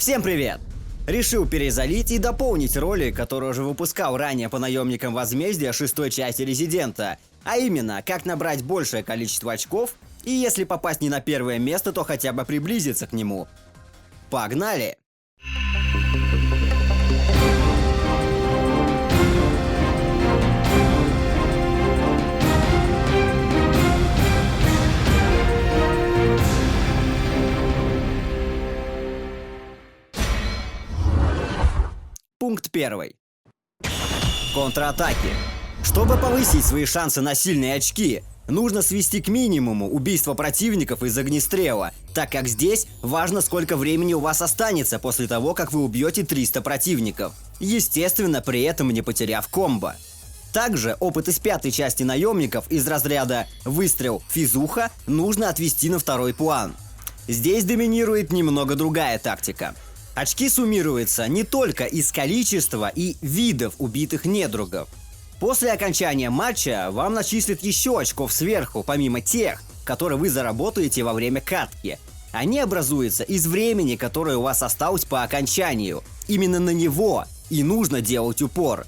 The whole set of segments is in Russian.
Всем привет! Решил перезалить и дополнить роли, которые уже выпускал ранее по наемникам возмездия шестой части Резидента. А именно, как набрать большее количество очков, и если попасть не на первое место, то хотя бы приблизиться к нему. Погнали! Пункт 1. Контратаки. Чтобы повысить свои шансы на сильные очки, нужно свести к минимуму убийство противников из огнестрела, так как здесь важно, сколько времени у вас останется после того, как вы убьете 300 противников, естественно, при этом не потеряв комбо. Также опыт из пятой части наемников из разряда «Выстрел, физуха» нужно отвести на второй план. Здесь доминирует немного другая тактика. Очки суммируются не только из количества и видов убитых недругов. После окончания матча вам начислят еще очков сверху, помимо тех, которые вы заработаете во время катки. Они образуются из времени, которое у вас осталось по окончанию. Именно на него и нужно делать упор.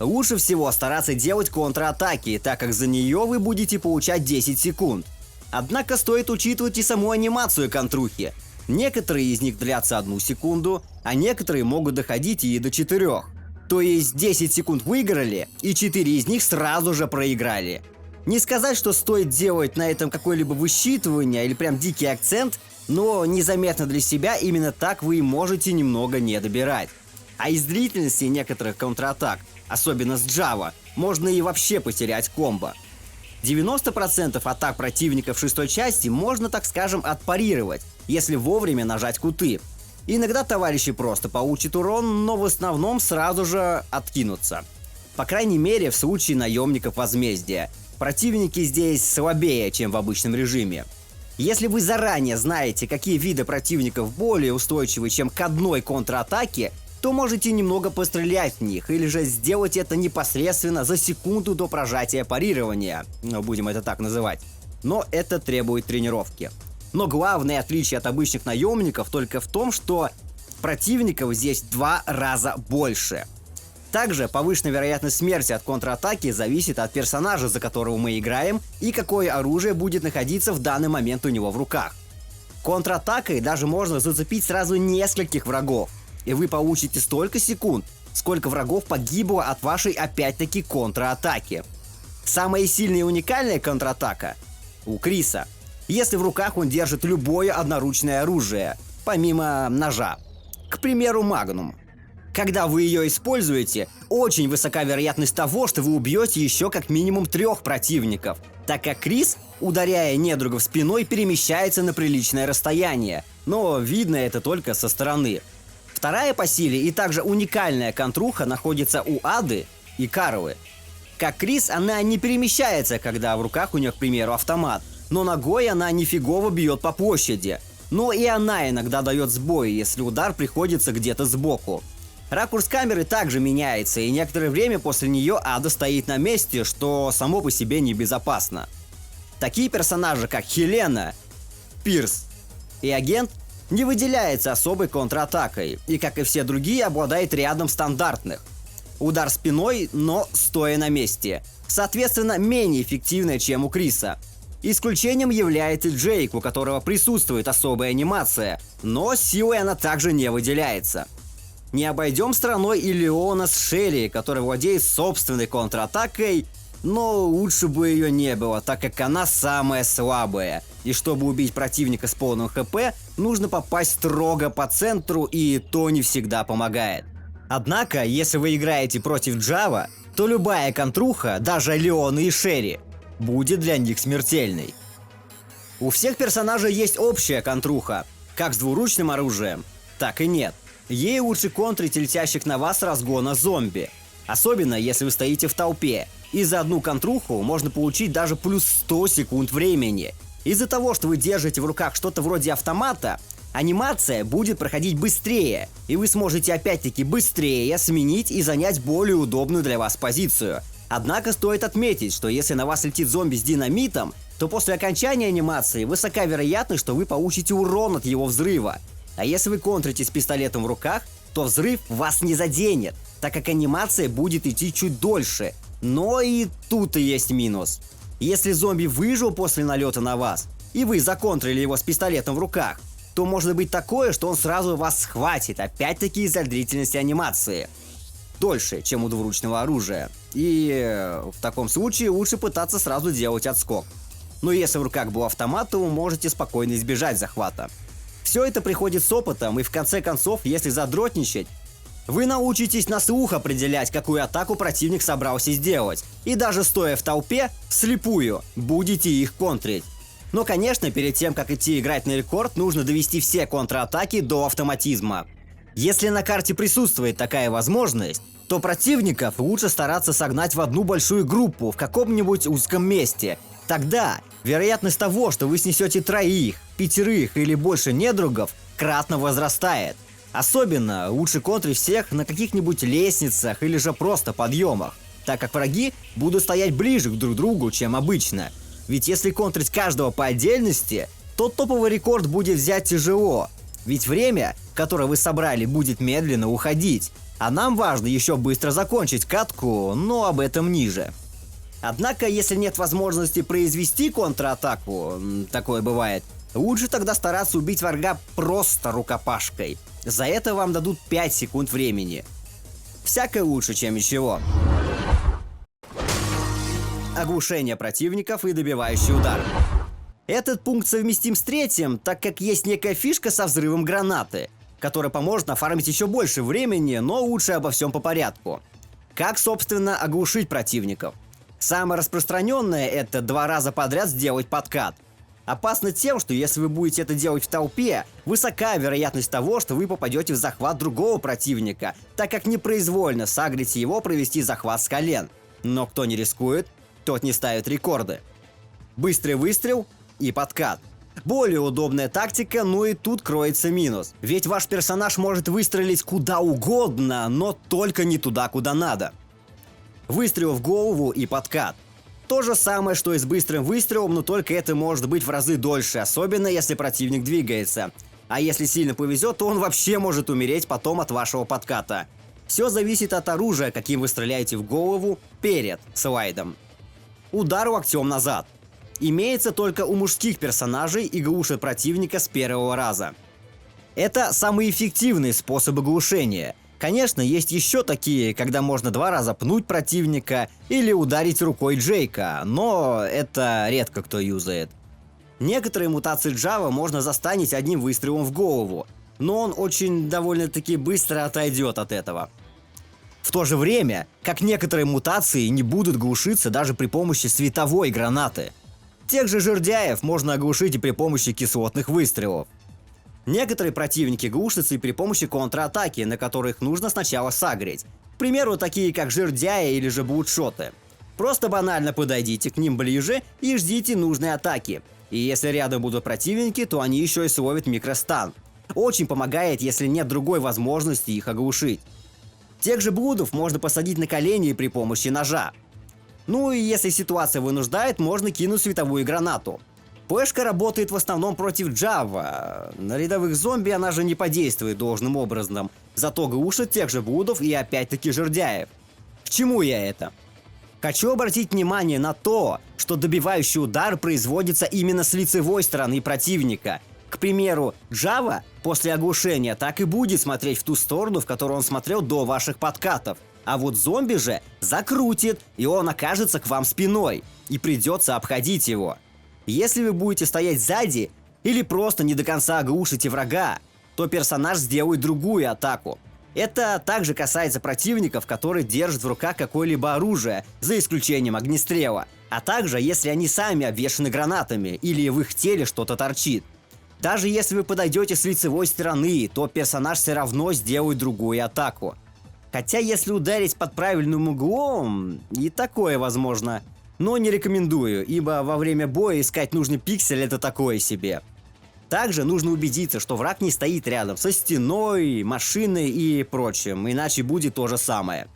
Лучше всего стараться делать контратаки, так как за нее вы будете получать 10 секунд. Однако стоит учитывать и саму анимацию контрухи. Некоторые из них длятся 1 секунду, а некоторые могут доходить и до 4. То есть 10 секунд выиграли, и 4 из них сразу же проиграли. Не сказать, что стоит делать на этом какое-либо высчитывание или прям дикий акцент, но незаметно для себя именно так вы можете немного не добирать. А из длительности некоторых контратак, особенно с Java, можно и вообще потерять комбо. 90% атак противников шестой части можно, так скажем, отпарировать, если вовремя нажать куты. Иногда товарищи просто получат урон, но в основном сразу же откинутся. По крайней мере, в случае наемников возмездия. Противники здесь слабее, чем в обычном режиме. Если вы заранее знаете, какие виды противников более устойчивы, чем к одной контратаке, то можете немного пострелять в них, или же сделать это непосредственно за секунду до прожатия парирования, будем это так называть. Но это требует тренировки. Но главное отличие от обычных наемников только в том, что противников здесь в 2 раза больше. Также повышенная вероятность смерти от контратаки зависит от персонажа, за которого мы играем, и какое оружие будет находиться в данный момент у него в руках. Контратакой даже можно зацепить сразу нескольких врагов, и вы получите столько секунд, сколько врагов погибло от вашей опять-таки контратаки. Самая сильная и уникальная контратака у Криса, если в руках он держит любое одноручное оружие, помимо ножа. К примеру, Магнум. Когда вы ее используете, очень высока вероятность того, что вы убьете еще как минимум 3 противников, так как Крис, ударяя недругов спиной, перемещается на приличное расстояние, но видно это только со стороны. Вторая по силе и также уникальная контруха находится у Ады и Карвы. Как Крис, она не перемещается, когда в руках у нее, к примеру, автомат, но ногой она нифигово бьет по площади. Но и она иногда дает сбой, если удар приходится где-то сбоку. Ракурс камеры также меняется, и некоторое время после нее Ада стоит на месте, что само по себе небезопасно. Такие персонажи, как Хелена, Пирс и Агент, не выделяется особой контратакой, и, как и все другие, обладает рядом стандартных. Удар спиной, но стоя на месте. Соответственно, менее эффективная, чем у Криса. Исключением является Джейк, у которого присутствует особая анимация, но силой она также не выделяется. Не обойдем стороной и Леона с Шелли, который владеет собственной контратакой, но лучше бы ее не было, так как она самая слабая. И чтобы убить противника с полным ХП, нужно попасть строго по центру, и то не всегда помогает. Однако, если вы играете против Java, то любая контруха, даже Леона и Шерри, будет для них смертельной. У всех персонажей есть общая контруха, как с двуручным оружием, так и нет. Ей лучше контрить летящих на вас с разгона зомби. Особенно, если вы стоите в толпе. И за одну контруху можно получить даже плюс 100 секунд времени. Из-за того, что вы держите в руках что-то вроде автомата, анимация будет проходить быстрее, и вы сможете опять-таки быстрее сменить и занять более удобную для вас позицию. Однако стоит отметить, что если на вас летит зомби с динамитом, то после окончания анимации высока вероятность, что вы получите урон от его взрыва. А если вы контрите с пистолетом в руках, то взрыв вас не заденет, так как анимация будет идти чуть дольше. Но и тут и есть минус. Если зомби выжил после налета на вас, и вы законтрили его с пистолетом в руках, то может быть такое, что он сразу вас схватит, опять-таки из-за длительности анимации. Дольше, чем у двуручного оружия. И в таком случае лучше пытаться сразу делать отскок. Но если в руках был автомат, то вы можете спокойно избежать захвата. Все это приходит с опытом, и в конце концов, если задротничать, вы научитесь на слух определять, какую атаку противник собрался сделать. И даже стоя в толпе, вслепую, будете их контрить. Но, конечно, перед тем, как идти играть на рекорд, нужно довести все контратаки до автоматизма. Если на карте присутствует такая возможность, то противников лучше стараться согнать в одну большую группу в каком-нибудь узком месте. Тогда вероятность того, что вы снесете 3, 5 или больше недругов, кратно возрастает. Особенно лучше контрить всех на каких-нибудь лестницах или же просто подъемах, так как враги будут стоять ближе друг к другу, чем обычно. Ведь если контрить каждого по отдельности, то топовый рекорд будет взять тяжело. Ведь время, которое вы собрали, будет медленно уходить. А нам важно еще быстро закончить катку, но об этом ниже. Однако, если нет возможности произвести контратаку, такое бывает, лучше тогда стараться убить врага просто рукопашкой. За это вам дадут 5 секунд времени. Всякое лучше, чем ничего. Оглушение противников и добивающий удар. Этот пункт совместим с третьим, так как есть некая фишка со взрывом гранаты, которая поможет нафармить еще больше времени, но лучше обо всем по порядку. Как, собственно, оглушить противников? Самое распространенное — это 2 раза подряд сделать подкат. Опасно тем, что если вы будете это делать в толпе, высока вероятность того, что вы попадете в захват другого противника, так как непроизвольно сагрите его провести захват с колен. Но кто не рискует, тот не ставит рекорды. Быстрый выстрел и подкат. Более удобная тактика, но и тут кроется минус. Ведь ваш персонаж может выстрелить куда угодно, но только не туда, куда надо. Выстрел в голову и подкат. То же самое, что и с быстрым выстрелом, но только это может быть в разы дольше, особенно если противник двигается. А если сильно повезет, то он вообще может умереть потом от вашего подката. Все зависит от оружия, каким вы стреляете в голову перед слайдом. Удар локтем назад. Имеется только у мужских персонажей и глушит противника с первого раза. Это самый эффективный способ оглушения. Конечно, есть еще такие, когда можно 2 раза пнуть противника или ударить рукой Джейка, но это редко кто юзает. Некоторые мутации Java можно застанить одним выстрелом в голову, но он очень довольно-таки быстро отойдет от этого. В то же время, как некоторые мутации не будут глушиться даже при помощи световой гранаты. Тех же жердяев можно оглушить и при помощи кислотных выстрелов. Некоторые противники глушатся и при помощи контратаки, на которых нужно сначала сагрить. К примеру, такие как жердяи или же блудшоты. Просто банально подойдите к ним ближе и ждите нужной атаки. И если рядом будут противники, то они еще и словят микростан. Очень помогает, если нет другой возможности их оглушить. Тех же блудов можно посадить на колени при помощи ножа. Ну и если ситуация вынуждает, можно кинуть световую гранату. Пешка работает в основном против Java. На рядовых зомби она же не подействует должным образом. Зато глушит тех же блудов и опять-таки жердяев. К чему я это? Хочу обратить внимание на то, что добивающий удар производится именно с лицевой стороны противника. К примеру, Java после оглушения так и будет смотреть в ту сторону, в которую он смотрел до ваших подкатов. А вот зомби же закрутит, и он окажется к вам спиной, и придется обходить его. Если вы будете стоять сзади или просто не до конца оглушите врага, то персонаж сделает другую атаку. Это также касается противников, которые держат в руках какое-либо оружие, за исключением огнестрела, а также если они сами обвешаны гранатами или в их теле что-то торчит. Даже если вы подойдете с лицевой стороны, то персонаж все равно сделает другую атаку. Хотя если ударить под правильным углом, и такое возможно. Но не рекомендую, ибо во время боя искать нужный пиксель — это такое себе. Также нужно убедиться, что враг не стоит рядом со стеной, машиной и прочим, иначе будет то же самое.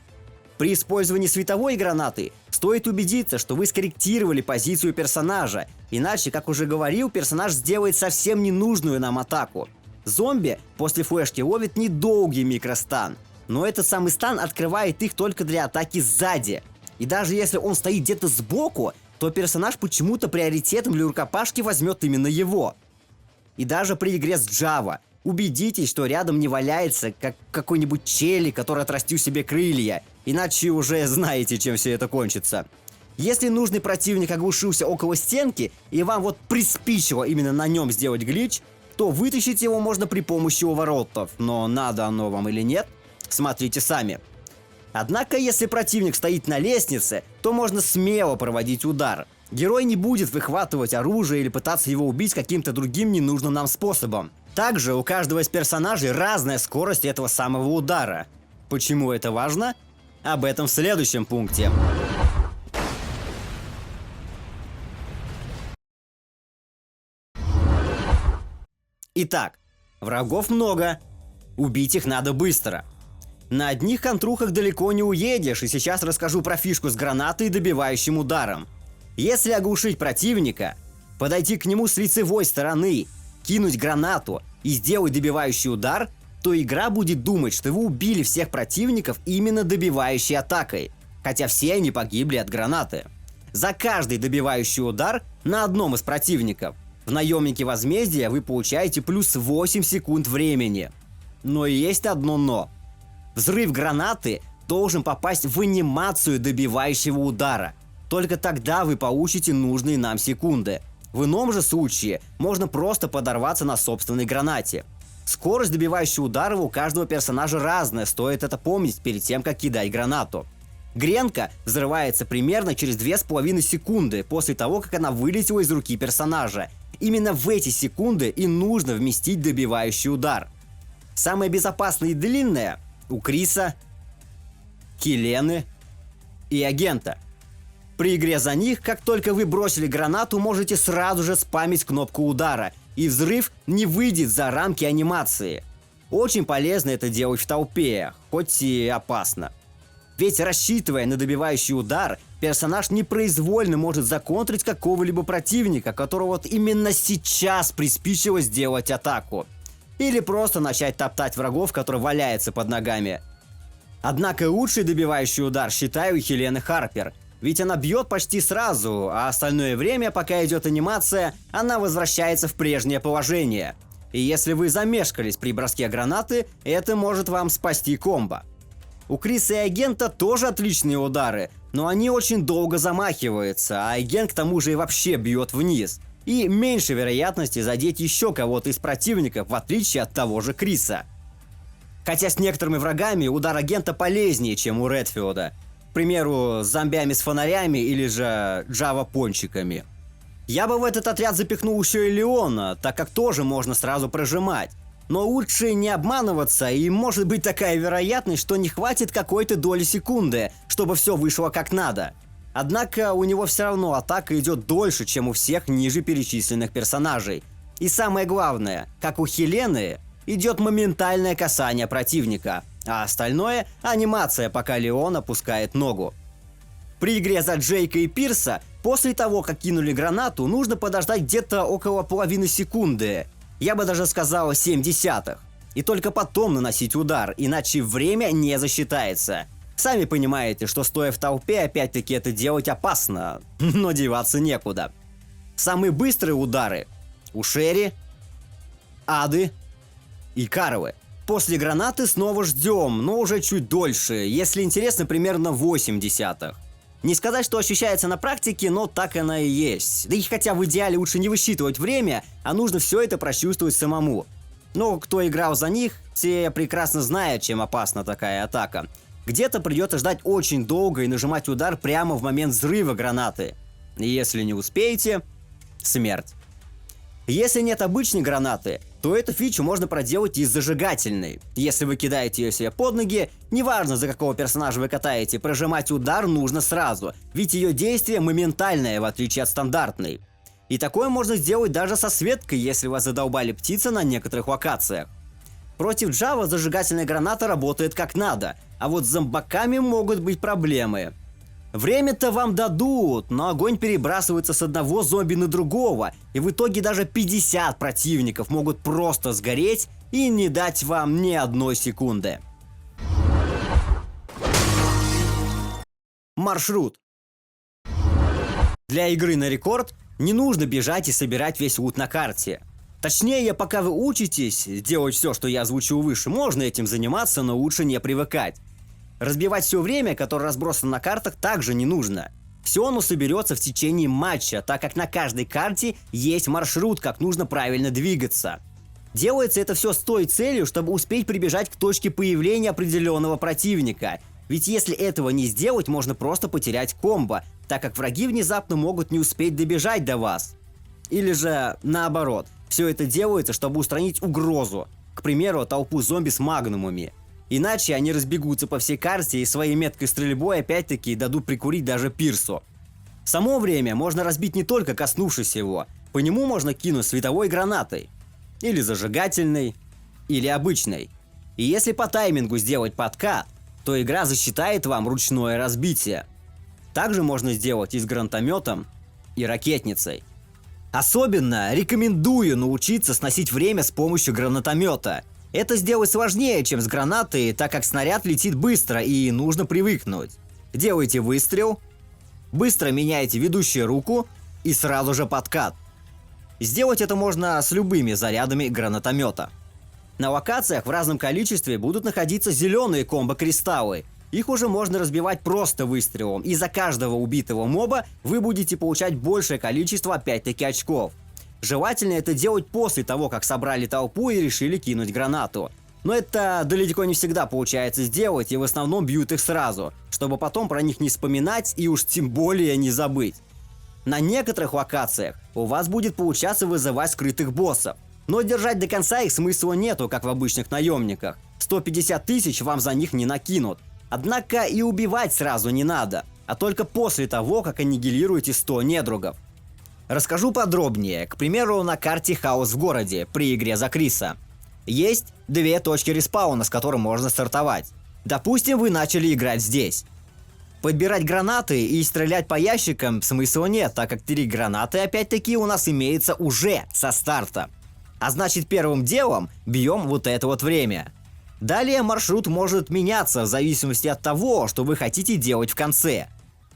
При использовании световой гранаты стоит убедиться, что вы скорректировали позицию персонажа, иначе, как уже говорил, персонаж сделает совсем ненужную нам атаку. Зомби после флешки ловит недолгий микростан, но этот самый стан открывает их только для атаки сзади. И даже если он стоит где-то сбоку, то персонаж почему-то приоритетом для рукопашки возьмет именно его. И даже при игре с Java убедитесь, что рядом не валяется как какой-нибудь челик, который отрастил себе крылья, иначе уже знаете, чем все это кончится. Если нужный противник оглушился около стенки, и вам вот приспичило именно на нем сделать глич, то вытащить его можно при помощи уворотов, но надо оно вам или нет, смотрите сами. Однако, если противник стоит на лестнице, то можно смело проводить удар. Герой не будет выхватывать оружие или пытаться его убить каким-то другим ненужным нам способом. Также у каждого из персонажей разная скорость этого самого удара. Почему это важно? Об этом в следующем пункте. Итак, врагов много. Убить их надо быстро. На одних контрухах далеко не уедешь, и сейчас расскажу про фишку с гранатой и добивающим ударом. Если оглушить противника, подойти к нему с лицевой стороны, кинуть гранату и сделать добивающий удар, то игра будет думать, что вы убили всех противников именно добивающей атакой, хотя все они погибли от гранаты. За каждый добивающий удар на одном из противников в наемнике возмездия вы получаете плюс 8 секунд времени. Но и есть одно но. Взрыв гранаты должен попасть в анимацию добивающего удара. Только тогда вы получите нужные нам секунды. В ином же случае можно просто подорваться на собственной гранате. Скорость добивающего удара у каждого персонажа разная, стоит это помнить перед тем, как кидать гранату. Гренка взрывается примерно через 2,5 секунды после того, как она вылетела из руки персонажа. Именно в эти секунды и нужно вместить добивающий удар. Самое безопасное и длинное у Криса, Хелены и Агента. При игре за них, как только вы бросили гранату, можете сразу же спамить кнопку удара, и взрыв не выйдет за рамки анимации. Очень полезно это делать в толпе, хоть и опасно. Ведь рассчитывая на добивающий удар, персонаж непроизвольно может законтрить какого-либо противника, которого вот именно сейчас приспичило сделать атаку. Или просто начать топтать врагов, который валяется под ногами. Однако лучший добивающий удар считаю Хелены Харпер. Ведь она бьет почти сразу, а остальное время, пока идет анимация, она возвращается в прежнее положение. И если вы замешкались при броске гранаты, это может вам спасти комбо. У Криса и Агента тоже отличные удары, но они очень долго замахиваются, а Агент к тому же и вообще бьет вниз. И меньше вероятности задеть еще кого-то из противников, в отличие от того же Криса. Хотя с некоторыми врагами удар Агента полезнее, чем у Редфилда. К примеру, с зомбями с фонарями или же Java-пончиками. Я бы в этот отряд запихнул еще и Леона, так как тоже можно сразу прожимать. Но лучше не обманываться, и может быть такая вероятность, что не хватит какой-то доли секунды, чтобы все вышло как надо. Однако у него все равно атака идет дольше, чем у всех ниже перечисленных персонажей. И самое главное, как у Хелены, идет моментальное касание противника, а остальное – анимация, пока Леон опускает ногу. При игре за Джейка и Пирса, после того, как кинули гранату, нужно подождать где-то около половины секунды. Я бы даже сказал 0,7. И только потом наносить удар, иначе время не засчитается. Сами понимаете, что стоя в толпе, опять-таки это делать опасно, но деваться некуда. Самые быстрые удары у Шерри, Ады и Карлы. После гранаты снова ждем, но уже чуть дольше, если интересно, примерно 0,8. Не сказать, что ощущается на практике, но так оно и есть. Да и хотя в идеале лучше не высчитывать время, а нужно все это прочувствовать самому. Но кто играл за них, те прекрасно знают, чем опасна такая атака. Где-то придется ждать очень долго и нажимать удар прямо в момент взрыва гранаты. И если не успеете, смерть. Если нет обычной гранаты, то эту фичу можно проделать и с зажигательной. Если вы кидаете ее себе под ноги, неважно за какого персонажа вы катаете, прожимать удар нужно сразу, ведь ее действие моментальное, в отличие от стандартной. И такое можно сделать даже со Светкой, если вас задолбали птицы на некоторых локациях. Против Java зажигательная граната работает как надо, а вот с зомбаками могут быть проблемы. Время-то вам дадут, но огонь перебрасывается с одного зомби на другого, и в итоге даже 50 противников могут просто сгореть и не дать вам ни одной секунды. Маршрут. Для игры на рекорд не нужно бежать и собирать весь лут на карте. Точнее, пока вы учитесь делать все, что я озвучил выше, можно этим заниматься, но лучше не привыкать. Разбивать все время, которое разбросано на картах, также не нужно. Все оно соберется в течение матча, так как на каждой карте есть маршрут, как нужно правильно двигаться. Делается это все с той целью, чтобы успеть прибежать к точке появления определенного противника. Ведь если этого не сделать, можно просто потерять комбо, так как враги внезапно могут не успеть добежать до вас. Или же наоборот, все это делается, чтобы устранить угрозу, к примеру, толпу зомби с магнумами. Иначе они разбегутся по всей карте и своей меткой стрельбой опять-таки дадут прикурить даже пирсу. Само время можно разбить не только коснувшись его, по нему можно кинуть световой гранатой, или зажигательной, или обычной. И если по таймингу сделать подкат, то игра засчитает вам ручное разбитие. Также можно сделать и с гранатометом, и ракетницей. Особенно рекомендую научиться сносить время с помощью гранатомета. Это сделать сложнее, чем с гранатой, так как снаряд летит быстро и нужно привыкнуть. Делайте выстрел, быстро меняете ведущую руку и сразу же подкат. Сделать это можно с любыми зарядами гранатомета. На локациях в разном количестве будут находиться зеленые комбо-кристаллы. Их уже можно разбивать просто выстрелом, и за каждого убитого моба вы будете получать большее количество опять-таки очков. Желательно это делать после того, как собрали толпу и решили кинуть гранату. Но это далеко не всегда получается сделать, и в основном бьют их сразу, чтобы потом про них не вспоминать и уж тем более не забыть. На некоторых локациях у вас будет получаться вызывать скрытых боссов, но держать до конца их смысла нету, как в обычных наемниках. 150 тысяч вам за них не накинут. Однако и убивать сразу не надо, а только после того, как аннигилируете 100 недругов. Расскажу подробнее, к примеру, на карте «Хаос в городе» при игре за Криса. Есть две точки респауна, с которых можно стартовать. Допустим, вы начали играть здесь. Подбирать гранаты и стрелять по ящикам смысла нет, так как 3 гранаты опять-таки у нас имеется уже со старта. А значит, первым делом бьем вот это вот время. Далее маршрут может меняться в зависимости от того, что вы хотите делать в конце.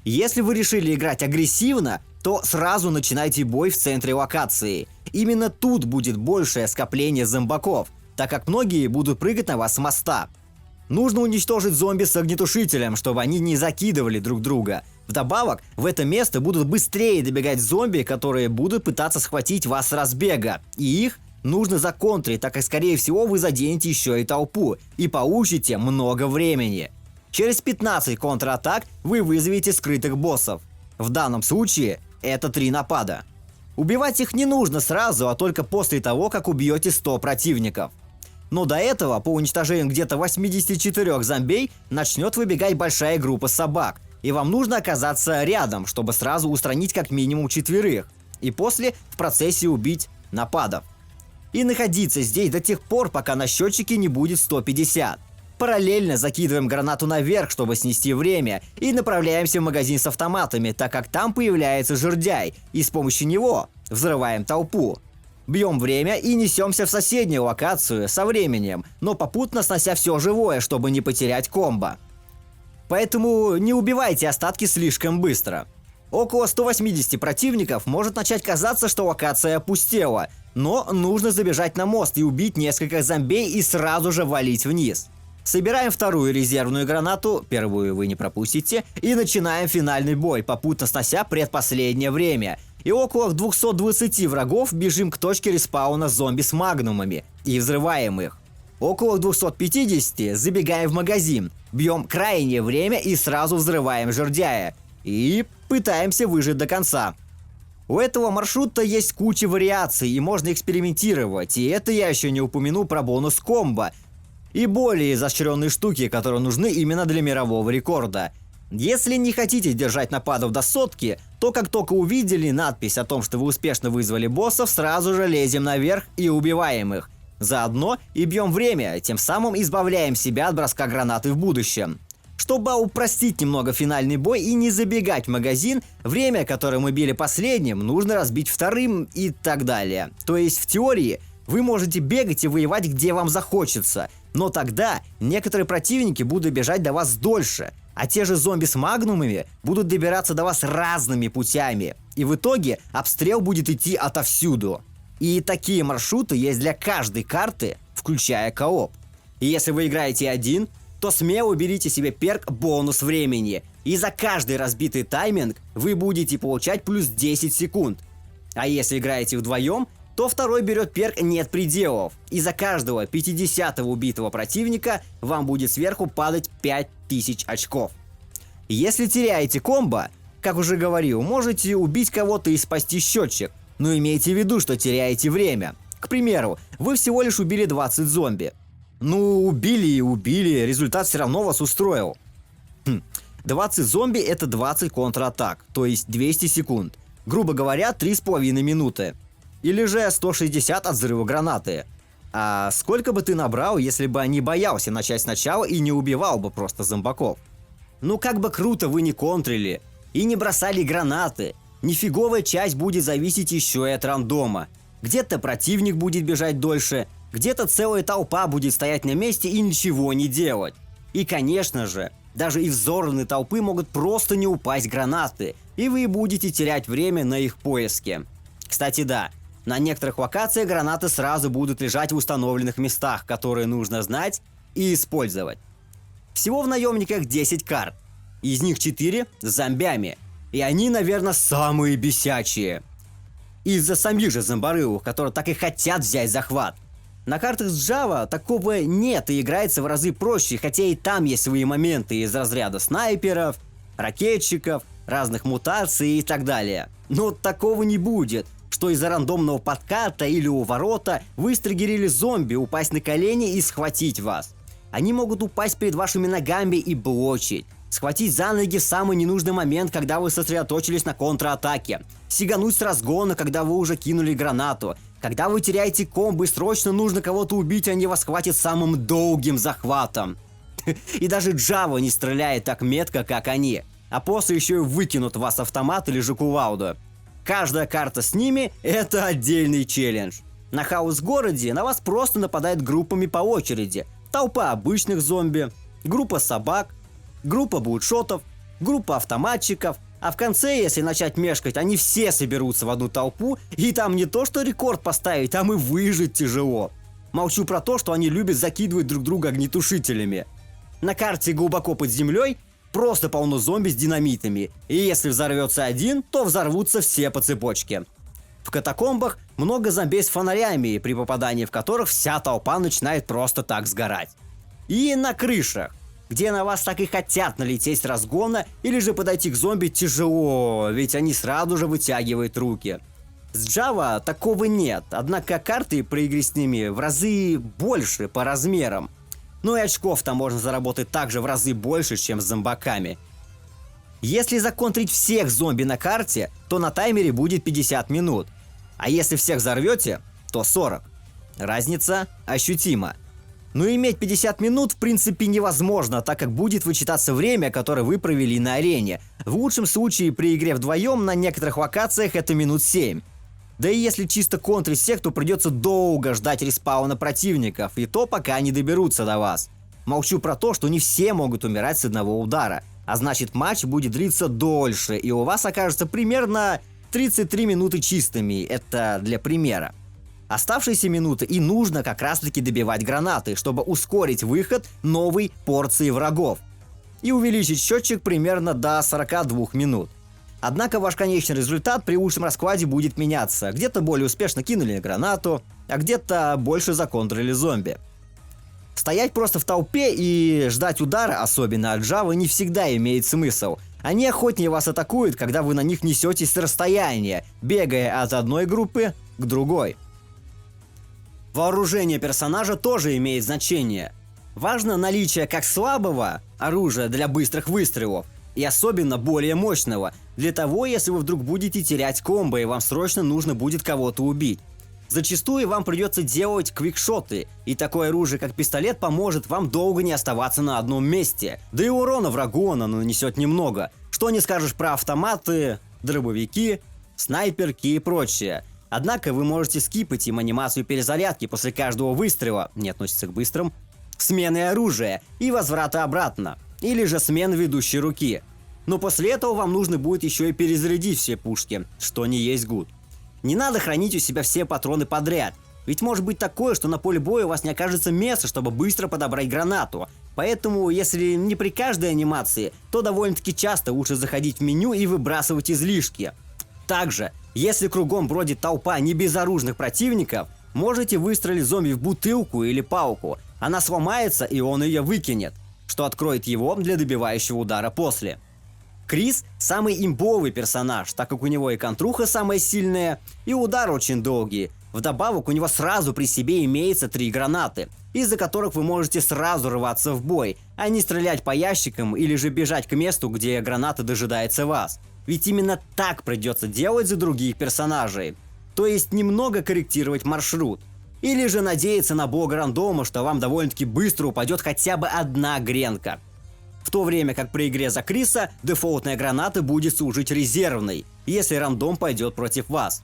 Если вы решили играть агрессивно, то сразу начинайте бой в центре локации. Именно тут будет большее скопление зомбаков, так как многие будут прыгать на вас с моста. Нужно уничтожить зомби с огнетушителем, чтобы они не закидывали друг друга. Вдобавок, в это место будут быстрее добегать зомби, которые будут пытаться схватить вас с разбега. И их нужно законтрить, так как скорее всего вы заденете еще и толпу и получите много времени. Через 15 контратак вы вызовете скрытых боссов. В данном случае это 3 напада. Убивать их не нужно сразу, а только после того, как убьете 100 противников. Но до этого, по уничтожению где-то 84 зомбей, начнет выбегать большая группа собак. И вам нужно оказаться рядом, чтобы сразу устранить как минимум 4. И после в процессе убить нападов. И находиться здесь до тех пор, пока на счетчике не будет 150. Параллельно закидываем гранату наверх, чтобы снести время, и направляемся в магазин с автоматами, так как там появляется жердяй, и с помощью него взрываем толпу. Бьем время и несемся в соседнюю локацию со временем, но попутно снося все живое, чтобы не потерять комбо. Поэтому не убивайте остатки слишком быстро. Около 180 противников может начать казаться, что локация опустела, но нужно забежать на мост и убить несколько зомбей и сразу же валить вниз. Собираем вторую резервную гранату, первую вы не пропустите, и начинаем финальный бой, попутно снося предпоследнее время. И около 220 врагов бежим к точке респауна зомби с магнумами и взрываем их. Около 250 забегаем в магазин, бьем крайнее время и сразу взрываем жердяя. И пытаемся выжить до конца. У этого маршрута есть куча вариаций и можно экспериментировать, и это я еще не упомяну про бонус комбо и более изощренные штуки, которые нужны именно для мирового рекорда. Если не хотите держать нападов до 100, то как только увидели надпись о том, что вы успешно вызвали боссов, сразу же лезем наверх и убиваем их. Заодно и бьем время, тем самым избавляем себя от броска гранаты в будущем. Чтобы упростить немного финальный бой и не забегать в магазин, время, которое мы били последним, нужно разбить вторым и так далее. То есть в теории вы можете бегать и воевать где вам захочется, но тогда некоторые противники будут бежать до вас дольше, а те же зомби с магнумами будут добираться до вас разными путями, и в итоге обстрел будет идти отовсюду. И такие маршруты есть для каждой карты, включая кооп. И если вы играете один, то смело берите себе перк бонус времени, и за каждый разбитый тайминг вы будете получать плюс 10 секунд. А если играете вдвоем, то второй берет перк нет пределов, и за каждого 50-го убитого противника вам будет сверху падать 5000 очков. Если теряете комбо, как уже говорил, можете убить кого-то и спасти счетчик, но имейте в виду, что теряете время. К примеру, вы всего лишь убили 20 зомби. Ну, убили и убили, результат все равно вас устроил. 20 зомби это 20 контратак, то есть 200 секунд. Грубо говоря, 3,5 минуты. Или же 160 от взрыва гранаты. А сколько бы ты набрал, если бы не боялся начать сначала и не убивал бы просто зомбаков? Ну как бы круто вы не контрили и не бросали гранаты, нифиговая часть будет зависеть еще и от рандома. Где-то противник будет бежать дольше, где-то целая толпа будет стоять на месте и ничего не делать. И конечно же, даже из взорванной толпы могут просто не упасть гранаты, и вы будете терять время на их поиске. Кстати, да, на некоторых локациях гранаты сразу будут лежать в установленных местах, которые нужно знать и использовать. Всего в наемниках 10 карт, из них 4 с зомбями, и они, наверное, самые бесячие. Из-за самих же зомбарылов, которые так и хотят взять захват. На картах с Java такого нет и играется в разы проще, хотя и там есть свои моменты из разряда снайперов, ракетчиков, разных мутаций и так далее. Но такого не будет, что из-за рандомного подката или уворота вы стригерили зомби упасть на колени и схватить вас. Они могут упасть перед вашими ногами и блочить, схватить за ноги в самый ненужный момент, когда вы сосредоточились на контратаке, сигануть с разгона, когда вы уже кинули гранату. Когда вы теряете комбо и срочно нужно кого-то убить, они вас хватят самым долгим захватом. И даже Java не стреляет так метко, как они, а после еще и выкинут вас автомат или же кувалду. Каждая карта с ними – это отдельный челлендж. На хаос-городе на вас просто нападают группами по очереди. Толпа обычных зомби, группа собак, группа бутшотов, группа автоматчиков. А в конце, если начать мешкать, они все соберутся в одну толпу, и там не то что рекорд поставить, там и выжить тяжело. Молчу про то, что они любят закидывать друг друга огнетушителями. На карте глубоко под землей просто полно зомби с динамитами, и если взорвется один, то взорвутся все по цепочке. В катакомбах много зомбей с фонарями, при попадании в которых вся толпа начинает просто так сгорать. И на крышах, где на вас так и хотят налететь с разгона, или же подойти к зомби тяжело, ведь они сразу же вытягивают руки. С Java такого нет, однако карты при игре с ними в разы больше по размерам. Ну и очков там можно заработать также в разы больше, чем с зомбаками. Если законтрить всех зомби на карте, то на таймере будет 50 минут. А если всех взорвете, то 40. Разница ощутима. Но иметь 50 минут в принципе невозможно, так как будет вычитаться время, которое вы провели на арене. В лучшем случае при игре вдвоем на некоторых локациях это минут 7. Да и если чисто контрить всех, то придется долго ждать респауна противников, и то пока они доберутся до вас. Молчу про то, что не все могут умирать с одного удара, а значит матч будет длиться дольше, и у вас окажется примерно 33 минуты чистыми, это для примера. Оставшиеся минуты и нужно как раз таки добивать гранаты, чтобы ускорить выход новой порции врагов и увеличить счетчик примерно до 42 минут. Однако ваш конечный результат при лучшем раскладе будет меняться. Где-то более успешно кинули гранату, а где-то больше законтрили зомби. Стоять просто в толпе и ждать удара, особенно от Java, не всегда имеет смысл. Они охотнее вас атакуют, когда вы на них несетесь с расстояния, бегая от одной группы к другой. Вооружение персонажа тоже имеет значение. Важно наличие как слабого оружия для быстрых выстрелов, и особенно более мощного, для того, если вы вдруг будете терять комбо и вам срочно нужно будет кого-то убить. Зачастую вам придется делать квикшоты, и такое оружие, как пистолет, поможет вам долго не оставаться на одном месте. Да и урона врагу оно нанесет немного. Что не скажешь про автоматы, дробовики, снайперки и прочее. Однако вы можете скипать им анимацию перезарядки после каждого выстрела, не относится к быстрым, смены оружия и возврата обратно, или же смен ведущей руки. Но после этого вам нужно будет еще и перезарядить все пушки, что не есть гуд. Не надо хранить у себя все патроны подряд, ведь может быть такое, что на поле боя у вас не окажется места, чтобы быстро подобрать гранату. Поэтому, если не при каждой анимации, то довольно-таки часто лучше заходить в меню и выбрасывать излишки. Также, если кругом бродит толпа небезоружных противников, можете выстрелить зомби в бутылку или палку. Она сломается, и он ее выкинет, что откроет его для добивающего удара после. Крис – самый имбовый персонаж, так как у него и контруха самая сильная, и удар очень долгий. Вдобавок у него сразу при себе имеется 3 гранаты, из-за которых вы можете сразу рваться в бой, а не стрелять по ящикам или же бежать к месту, где граната дожидается вас. Ведь именно так придется делать за других персонажей. То есть немного корректировать маршрут. Или же надеяться на бога рандома, что вам довольно-таки быстро упадет хотя бы одна гренка. В то время как при игре за Криса дефолтная граната будет служить резервной, если рандом пойдет против вас.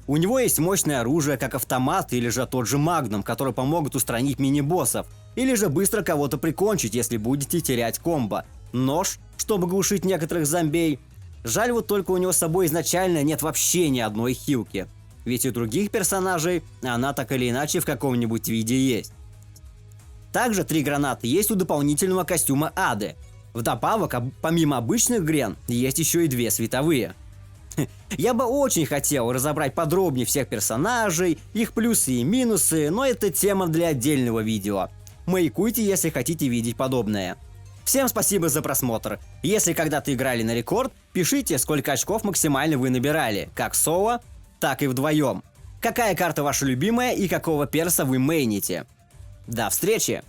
У него есть мощное оружие, как автомат или же тот же Магнум, который помогут устранить мини-боссов, или же быстро кого-то прикончить, если будете терять комбо. Нож, чтобы глушить некоторых зомбей. Жаль вот только у него с собой изначально нет вообще ни одной хилки. Ведь у других персонажей она так или иначе в каком-нибудь виде есть. Также 3 гранаты есть у дополнительного костюма Ады. Вдобавок, помимо обычных грен, есть еще и 2 световые. Я бы очень хотел разобрать подробнее всех персонажей, их плюсы и минусы, но это тема для отдельного видео. Маякуйте, если хотите видеть подобное. Всем спасибо за просмотр. Если когда-то играли на рекорд, пишите, сколько очков максимально вы набирали, как соло, так и вдвоем. Какая карта ваша любимая и какого перса вы мейните. До встречи!